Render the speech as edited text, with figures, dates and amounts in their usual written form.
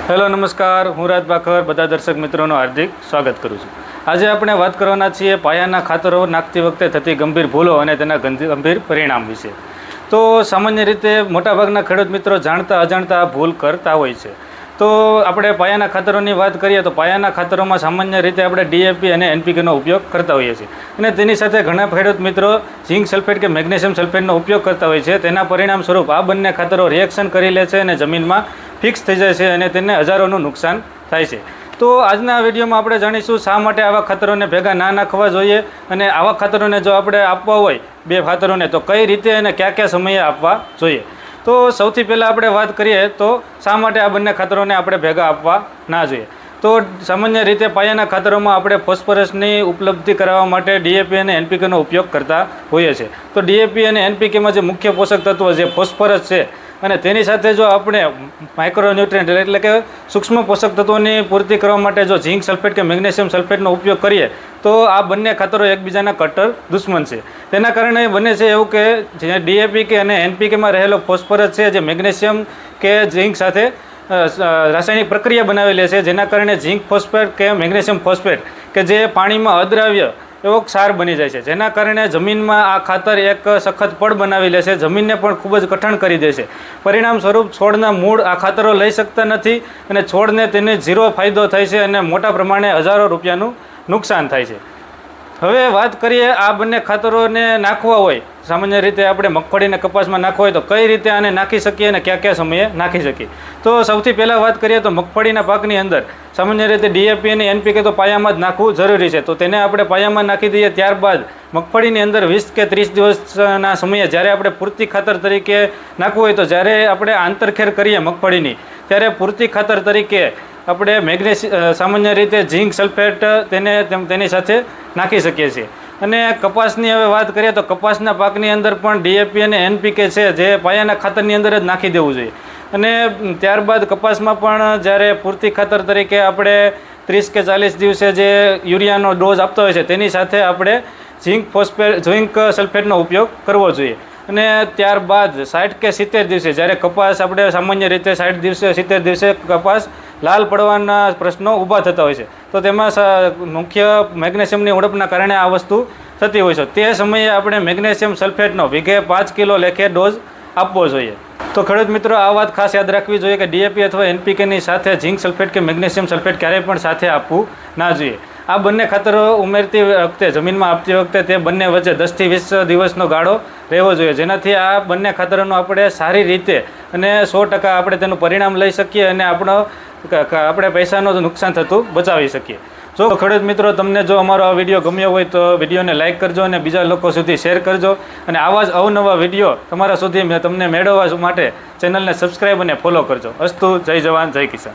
Hello નમસ્કાર, હું રાજ બાખર બધા દર્શક મિત્રોનું હાર્દિક સ્વાગત કરું છું. આજે આપણે વાત કરવાના છીએ પાયાના ખાતરો નાખતી વખતે થતી ગંભીર ભૂલો અને તેના ગંભીર પરિણામ વિશે. તો સામાન્ય રીતે મોટાભાગના ખેડૂત મિત્રો જાણતા અજાણતા આ ભૂલ કરતા હોય છે. તો આપણે પાયાના ખાતરોની વાત કરીએ તો પાયાના ખાતરોમાં સામાન્ય રીતે આપણે ડીએપી અને એનપીકેનો ઉપયોગ કરતા હોઈએ છીએ અને તેની સાથે ઘણા ખેડૂત મિત્રો ઝીંક સલ્ફેટ કે મેગ્નેશિયમ સલ્ફેટનો ઉપયોગ કરતા હોય છે. તેના પરિણામ સ્વરૂપ આ બંને ખાતરો રિએક્શન કરી લે છે અને જમીનમાં ફિક્સ થઈ જાય છે અને તેને હજારોનું નુકસાન થાય છે. તો આજના વિડીયોમાં આપણે જાણીશું શા માટે આવા ખાતરોને ભેગા ના નાખવા જોઈએ અને આવા ખાતરોને જો આપણે આપવા હોય બે ખાતરોને તો કઈ રીતે અને કયા કયા સમયે આપવા જોઈએ. તો સૌથી પહેલાં આપણે વાત કરીએ તો શા માટે આ બંને ખાતરોને આપણે ભેગા આપવા ના જોઈએ. તો સામાન્ય રીતે પાયાના ખાતરોમાં આપણે ફોસ્ફરસની ઉપલબ્ધિ કરાવવા માટે ડીએપી અને એનપીકેનો ઉપયોગ કરતા હોઈએ છીએ. તો ડીએપી અને એનપીકેમાં જે મુખ્ય પોષક તત્વો જે ફોસ્ફરસ છે અને તેની સાથે જો આપણે માઇક્રોન્યુટ્રિયન્ટ એટલે કે સૂક્ષ્મ પોષક તત્વોની પૂર્તિ કરવા માટે જો ઝીંક સલ્ફેટ કે મેગ્નેશિયમ સલ્ફેટનો ઉપયોગ કરીએ તો આ બંને ખાતરો એકબીજાના કટ્ટર દુશ્મન છે. તેના કારણે બને છે એવું કે જે ડીએપી કે અને એનપીકેમાં રહેલો ફોસ્ફરસ છે જે મેગ્નેશિયમ કે ઝીંક સાથે રાસાયણિક પ્રક્રિયા બનાવેલી છે, જેના કારણે ઝીંક ફોસ્ફેટ કે મેગ્નેશિયમ ફોસ્ફેટ કે જે પાણીમાં અદ્રાવ્ય એવો ક્ષાર બની જાય છે, જેના કારણે જમીનમાં આ ખાતર એક સખત પડ બનાવી લે છે, જમીનને પણ ખૂબ જ કઠણ કરી દે છે. પરિણામ સ્વરૂપ છોડના મૂળ આ ખાતરો લઈ શકતા નથી અને છોડને તેને ઝીરો ફાયદો થાય છે અને મોટા પ્રમાણે હજારો રૂપિયાનું નુકસાન થાય છે. હવે વાત કરીએ આ બંને ખાતરોને નાખવા હોય, સામાન્ય રીતે આપણે મગફળીને કપાસમાં નાખવા હોય તો કઈ રીતે આને નાખી શકીએ અને કયા કયા સમયે નાખી શકીએ. તો સૌથી પહેલાં વાત કરીએ તો મગફળીના પાકની અંદર સામાન્ય રીતે ડીએપી અને એનપીકે તો પાયામાં જ નાખવું જરૂરી છે. તો તેને આપણે પાયામાં નાખી દઈએ, ત્યારબાદ મગફળીની અંદર 20 કે 30 દિવસના સમયે જ્યારે આપણે પૂરતી ખાતર તરીકે નાખવું હોય તો જ્યારે આપણે આંતરખેર કરીએ મગફળીની ત્યારે પૂરતી ખાતર તરીકે આપણે સામાન્ય રીતે ઝીંક સલ્ફેટ તેની સાથે નાખી શકીએ છીએ. અને કપાસની હવે વાત કરીએ તો કપાસના પાકની અંદર પણ ડીએપી અને એનપીકે છે જે પાયાના ખાતરની અંદર જ નાખી દેવું જોઈએ. અને ત્યારબાદ કપાસમાં પણ જ્યારે પૂરતી ખાતર તરીકે આપણે 30 કે 40 દિવસે જે યુરિયાનો ડોઝ આપતો હોય છે તેની સાથે આપણે ઝીંક સલ્ફેટનો ઉપયોગ કરવો જોઈએ. અને ત્યારબાદ 60 કે 70 દિવસે જ્યારે કપાસ આપણે સામાન્ય રીતે 60 દિવસે 70 દિવસે કપાસ લાલ પડવાના પ્રશ્નો ઊભા થતા હોય છે, તો તેમાં મુખ્ય મેગ્નેશિયમની ઉણપના કારણે આ વસ્તુ થતી હોય છે. તે સમયે આપણે મેગ્નેશિયમ સલ્ફેટનો વીઘે 5 કિલો લેખે ડોઝ આપવો જોઈએ. તો ખેડૂત મિત્રો આ વાત ખાસ યાદ રાખવી જોઈએ કે ડીએપી અથવા એનપીકેની સાથે ઝીંક સલ્ફેટ કે મેગ્નેશિયમ સલ્ફેટ ક્યારેય પણ સાથે આપવું ના જોઈએ. આ બંને ખાતરો ઉમેરતી વખતે જમીનમાં આપતી વખતે તે બંને વચ્ચે 10 થી 20 દિવસનો ગાળો રહેવો જોઈએ, જેનાથી આ બંને ખાતરોનું આપણે સારી રીતે અને 100% આપણે તેનું પરિણામ લઈ શકીએ અને આપણે પૈસાનું નુકસાન થતું બચાવી શકીએ. જો ખેડૂત મિત્રો તમને જો અમારો આ વિડીયો ગમ્યો હોય તો વિડીયોને લાઇક કરજો અને બીજા લોકો સુધી શેર કરજો અને આવા જ અવનવા વિડીયો તમારા સુધી તમને મેળવવા માટે ચેનલને સબસ્ક્રાઈબ અને ફોલો કરજો. અસ્તુ, જય જવાન જય કિસાન.